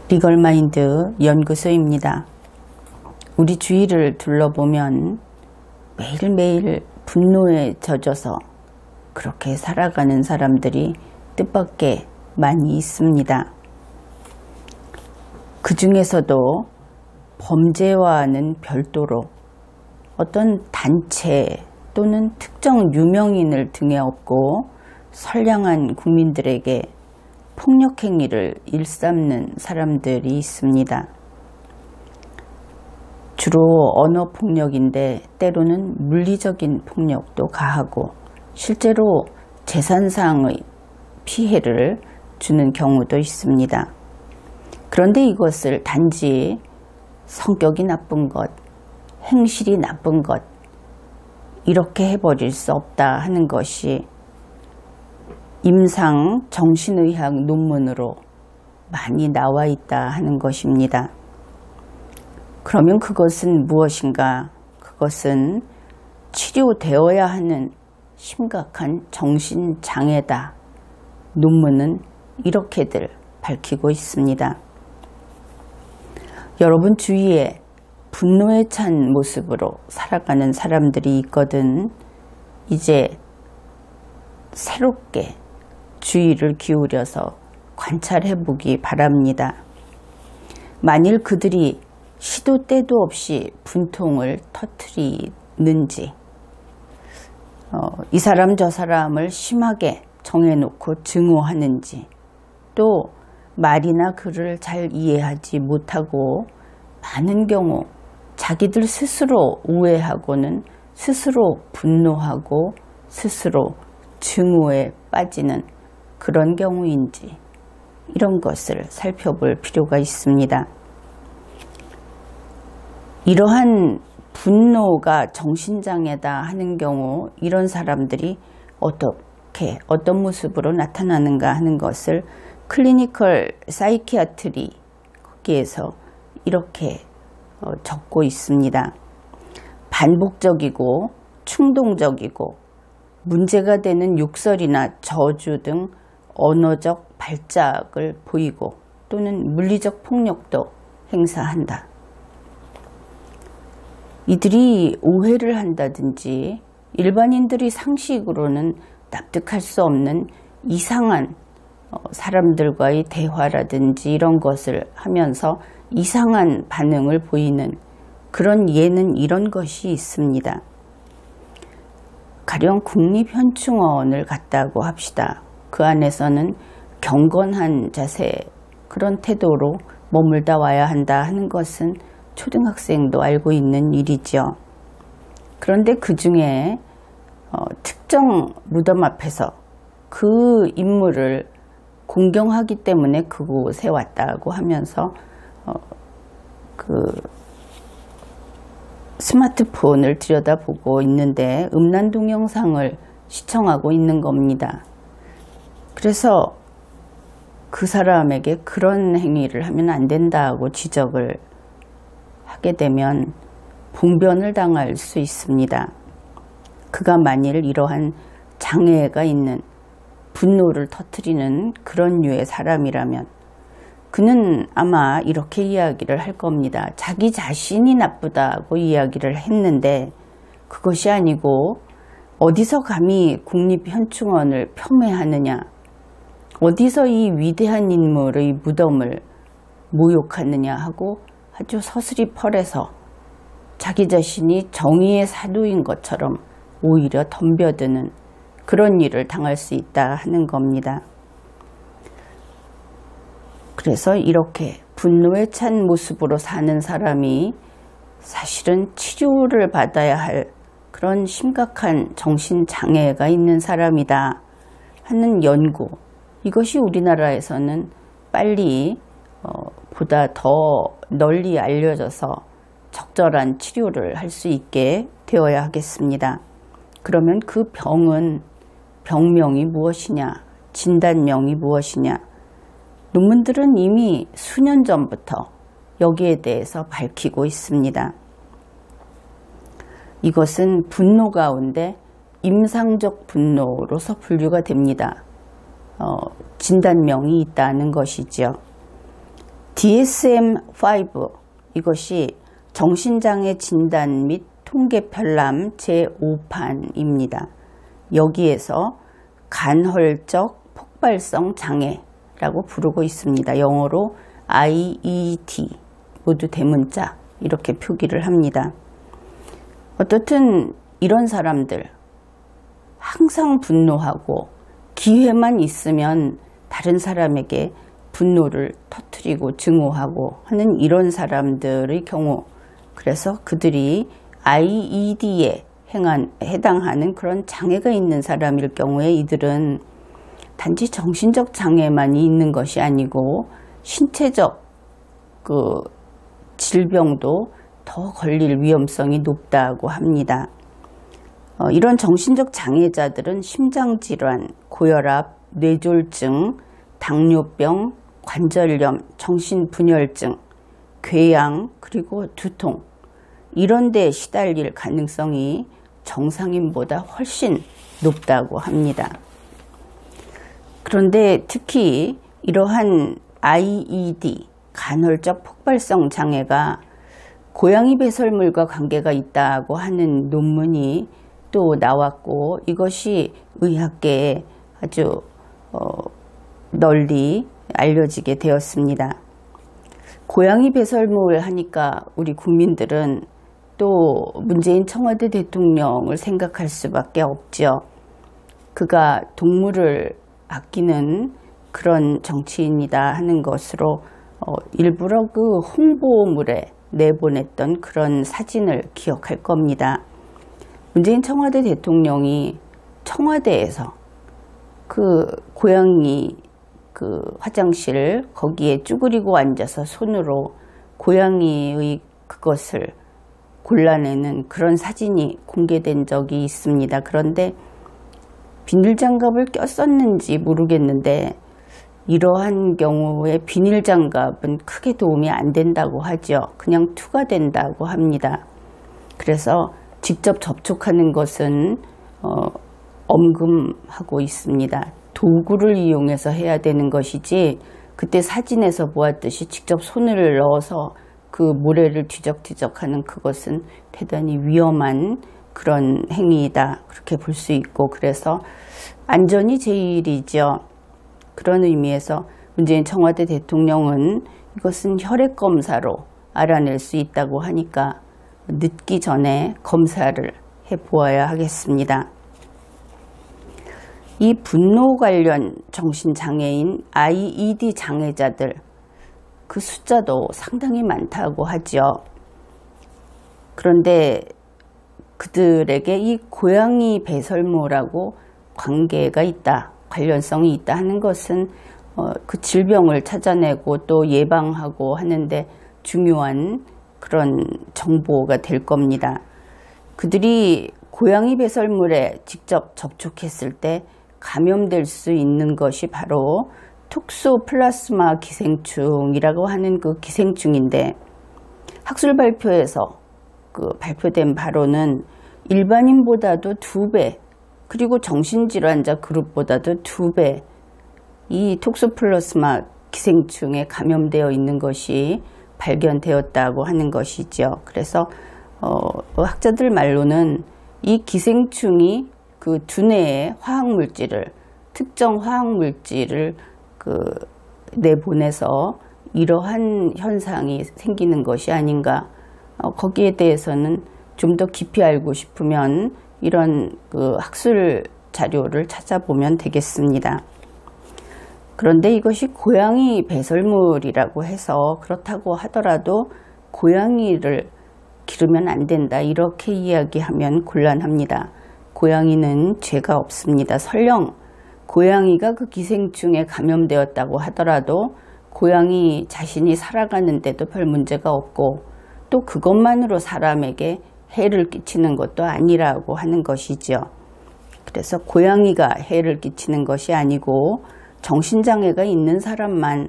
리걸마인드 연구소입니다. 우리 주위를 둘러보면 매일매일 분노에 젖어서 그렇게 살아가는 사람들이 뜻밖의 많이 있습니다. 그 중에서도 범죄와는 별도로 어떤 단체 또는 특정 유명인을 등에 업고 선량한 국민들에게 폭력행위를 일삼는 사람들이 있습니다. 주로 언어폭력인데 때로는 물리적인 폭력도 가하고 실제로 재산상의 피해를 주는 경우도 있습니다. 그런데 이것을 단지 성격이 나쁜 것, 행실이 나쁜 것 이렇게 해버릴 수 없다 하는 것이 임상 정신의학 논문으로 많이 나와 있다 하는 것입니다. 그러면 그것은 무엇인가? 그것은 치료되어야 하는 심각한 정신장애다. 논문은 이렇게들 밝히고 있습니다. 여러분 주위에 분노에 찬 모습으로 살아가는 사람들이 있거든 이제 새롭게 주의를 기울여서 관찰해 보기 바랍니다. 만일 그들이 시도 때도 없이 분통을 터뜨리는지 이 사람 저 사람을 심하게 정해놓고 증오하는지 또 말이나 글을 잘 이해하지 못하고 많은 경우 자기들 스스로 오해하고는 스스로 분노하고 스스로 증오에 빠지는 그런 경우인지 이런 것을 살펴볼 필요가 있습니다. 이러한 분노가 정신장애다 하는 경우 이런 사람들이 어떤 모습으로 나타나는가 하는 것을 클리니컬 사이키아트리 거기에서 이렇게 적고 있습니다. 반복적이고 충동적이고 문제가 되는 욕설이나 저주 등 언어적 발작을 보이고 또는 물리적 폭력도 행사한다. 이들이 오해를 한다든지 일반인들이 상식으로는 납득할 수 없는 이상한 사람들과의 대화라든지 이런 것을 하면서 이상한 반응을 보이는 그런 예는 이런 것이 있습니다. 가령 국립현충원을 갔다고 합시다. 그 안에서는 경건한 자세, 그런 태도로 머물다 와야 한다 하는 것은 초등학생도 알고 있는 일이죠. 그런데 그 중에 특정 무덤 앞에서 그 인물을 공경하기 때문에 그곳에 왔다고 하면서 그 스마트폰을 들여다보고 있는데 음란 동영상을 시청하고 있는 겁니다. 그래서 그 사람에게 그런 행위를 하면 안 된다고 지적을 하게 되면 봉변을 당할 수 있습니다. 그가 만일 이러한 장애가 있는 분노를 터뜨리는 그런 류의 사람이라면 그는 아마 이렇게 이야기를 할 겁니다. 자기 자신이 나쁘다고 이야기를 했는데 그것이 아니고 어디서 감히 국립현충원을 폄훼하느냐, 어디서 이 위대한 인물의 무덤을 모욕하느냐 하고 아주 서슬이 펄해서 자기 자신이 정의의 사도인 것처럼 오히려 덤벼드는 그런 일을 당할 수 있다 하는 겁니다. 그래서 이렇게 분노에 찬 모습으로 사는 사람이 사실은 치료를 받아야 할 그런 심각한 정신장애가 있는 사람이다 하는 연구, 이것이 우리나라에서는 빨리 보다 더 널리 알려져서 적절한 치료를 할 수 있게 되어야 하겠습니다. 그러면 그 병명이 무엇이냐, 진단명이 무엇이냐, 논문들은 이미 수년 전부터 여기에 대해서 밝히고 있습니다. 이것은 분노 가운데 임상적 분노로서 분류가 됩니다. 진단명이 있다는 것이죠. DSM-5 이것이 정신장애 진단 및 통계 편람 제5판입니다. 여기에서 간헐적 폭발성 장애라고 부르고 있습니다. 영어로 IED 모두 대문자 이렇게 표기를 합니다. 어떻든 이런 사람들 항상 분노하고 기회만 있으면 다른 사람에게 분노를 터뜨리고 증오하고 하는 이런 사람들의 경우, 그래서 그들이 IED에 해당하는 그런 장애가 있는 사람일 경우에 이들은 단지 정신적 장애만이 있는 것이 아니고 신체적 질병도 더 걸릴 위험성이 높다고 합니다. 이런 정신적 장애자들은 심장질환, 고혈압, 뇌졸중, 당뇨병, 관절염, 정신분열증, 궤양, 그리고 두통 이런 데 시달릴 가능성이 정상인보다 훨씬 높다고 합니다. 그런데 특히 이러한 IED, 간헐적 폭발성 장애가 고양이 배설물과 관계가 있다고 하는 논문이 또 나왔고, 이것이 의학계에 아주 널리 알려지게 되었습니다. 고양이 배설물 하니까 우리 국민들은 또 문재인 청와대 대통령을 생각할 수밖에 없죠. 그가 동물을 아끼는 그런 정치인이다 하는 것으로 일부러 그 홍보물에 내보냈던 그런 사진을 기억할 겁니다. 문재인 청와대 대통령이 청와대에서 그 고양이 화장실 거기에 쭈그리고 앉아서 손으로 고양이의 그것을 골라내는 그런 사진이 공개된 적이 있습니다. 그런데 비닐장갑을 꼈었는지 모르겠는데 이러한 경우에 비닐장갑은 크게 도움이 안 된다고 하죠. 그냥 투가 된다고 합니다. 그래서 직접 접촉하는 것은 엄금하고 있습니다. 도구를 이용해서 해야 되는 것이지 그때 사진에서 보았듯이 직접 손을 넣어서 그 모래를 뒤적뒤적하는 그것은 대단히 위험한 그런 행위이다 그렇게 볼 수 있고, 그래서 안전이 제일이죠. 그런 의미에서 문재인 청와대 대통령은 이것은 혈액 검사로 알아낼 수 있다고 하니까 늦기 전에 검사를 해보아야 하겠습니다. 이 분노 관련 정신장애인 IED 장애자들 그 숫자도 상당히 많다고 하죠. 그런데 그들에게 이 고양이 배설물하고 관계가 있다, 관련성이 있다 하는 것은 그 질병을 찾아내고 또 예방하고 하는데 중요한 그런 정보가 될 겁니다. 그들이 고양이 배설물에 직접 접촉했을 때 감염될 수 있는 것이 바로 톡소플라스마 기생충이라고 하는 그 기생충인데, 학술 발표에서 발표된 바로는 일반인보다도 2배, 그리고 정신질환자 그룹보다도 2배 이 톡소플라스마 기생충에 감염되어 있는 것이 발견되었다고 하는 것이죠. 그래서 학자들 말로는 이 기생충이 그 두뇌에 특정 화학물질을 내보내서 이러한 현상이 생기는 것이 아닌가. 거기에 대해서는 좀 더 깊이 알고 싶으면 이런 학술 자료를 찾아보면 되겠습니다. 그런데 이것이 고양이 배설물이라고 해서 그렇다고 하더라도 고양이를 기르면 안 된다 이렇게 이야기하면 곤란합니다. 고양이는 죄가 없습니다. 설령 고양이가 그 기생충에 감염되었다고 하더라도 고양이 자신이 살아가는데도 별 문제가 없고, 또 그것만으로 사람에게 해를 끼치는 것도 아니라고 하는 것이죠. 그래서 고양이가 해를 끼치는 것이 아니고 정신장애가 있는 사람만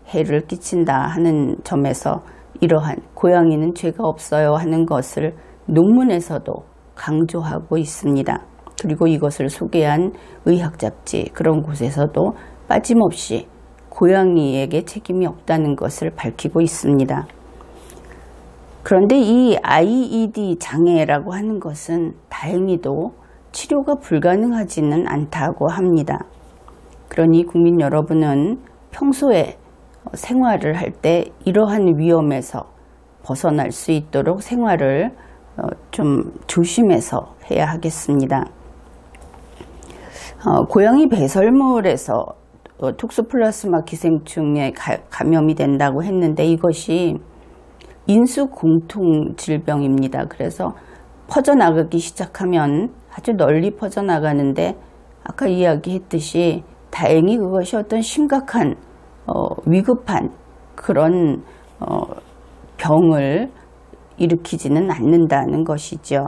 해를 끼친다 하는 점에서 이러한 고양이는 죄가 없어요 하는 것을 논문에서도 강조하고 있습니다. 그리고 이것을 소개한 의학 잡지 그런 곳에서도 빠짐없이 고양이에게 책임이 없다는 것을 밝히고 있습니다. 그런데 이 IED 장애라고 하는 것은 다행히도 치료가 불가능하지는 않다고 합니다. 그러니 국민 여러분은 평소에 생활을 할 때 이러한 위험에서 벗어날 수 있도록 생활을 좀 조심해서 해야 하겠습니다. 고양이 배설물에서 톡소플라스마 기생충에 감염이 된다고 했는데 이것이 인수 공통 질병입니다. 그래서 퍼져나가기 시작하면 아주 널리 퍼져나가는데 아까 이야기했듯이 다행히 그것이 어떤 심각한 위급한 그런 병을 일으키지는 않는다는 것이죠.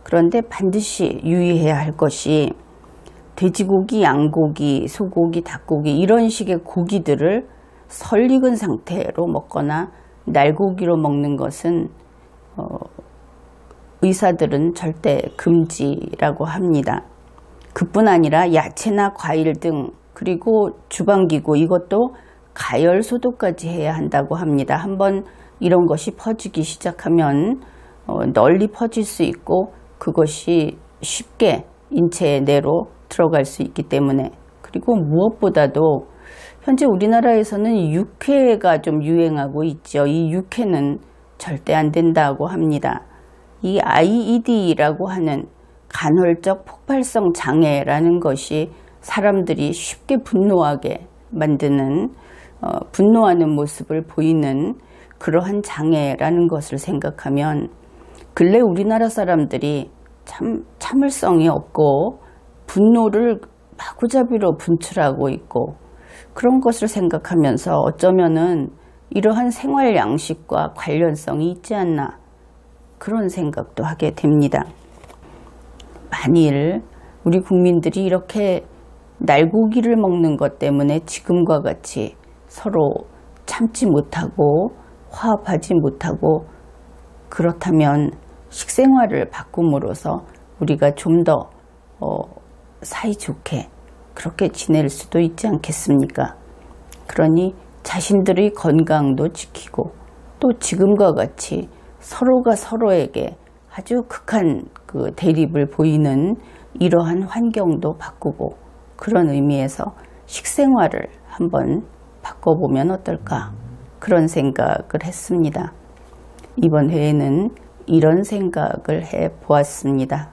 그런데 반드시 유의해야 할 것이 돼지고기, 양고기, 소고기, 닭고기 이런 식의 고기들을 설익은 상태로 먹거나 날고기로 먹는 것은 의사들은 절대 금지라고 합니다. 그뿐 아니라 야채나 과일 등 그리고 주방기구 이것도 가열 소독까지 해야 한다고 합니다. 한번 이런 것이 퍼지기 시작하면 널리 퍼질 수 있고 그것이 쉽게 인체 내로 들어갈 수 있기 때문에 그리고 무엇보다도 현재 우리나라에서는 육회가 좀 유행하고 있죠. 이 육회는 절대 안 된다고 합니다. 이 IED라고 하는 간헐적 폭발성 장애라는 것이 사람들이 쉽게 분노하게 만드는 분노하는 모습을 보이는 그러한 장애라는 것을 생각하면 근래 우리나라 사람들이 참 참을성이 없고 분노를 마구잡이로 분출하고 있고 그런 것을 생각하면서 어쩌면은 이러한 생활 양식과 관련성이 있지 않나 그런 생각도 하게 됩니다. 만일 우리 국민들이 이렇게 날고기를 먹는 것 때문에 지금과 같이 서로 참지 못하고 화합하지 못하고 그렇다면 식생활을 바꿈으로써 우리가 좀 더 사이좋게 그렇게 지낼 수도 있지 않겠습니까? 그러니 자신들의 건강도 지키고 또 지금과 같이 서로가 서로에게 아주 극한 그 대립을 보이는 이러한 환경도 바꾸고 그런 의미에서 식생활을 한번 바꿔보면 어떨까 그런 생각을 했습니다. 이번 회에는 이런 생각을 해 보았습니다.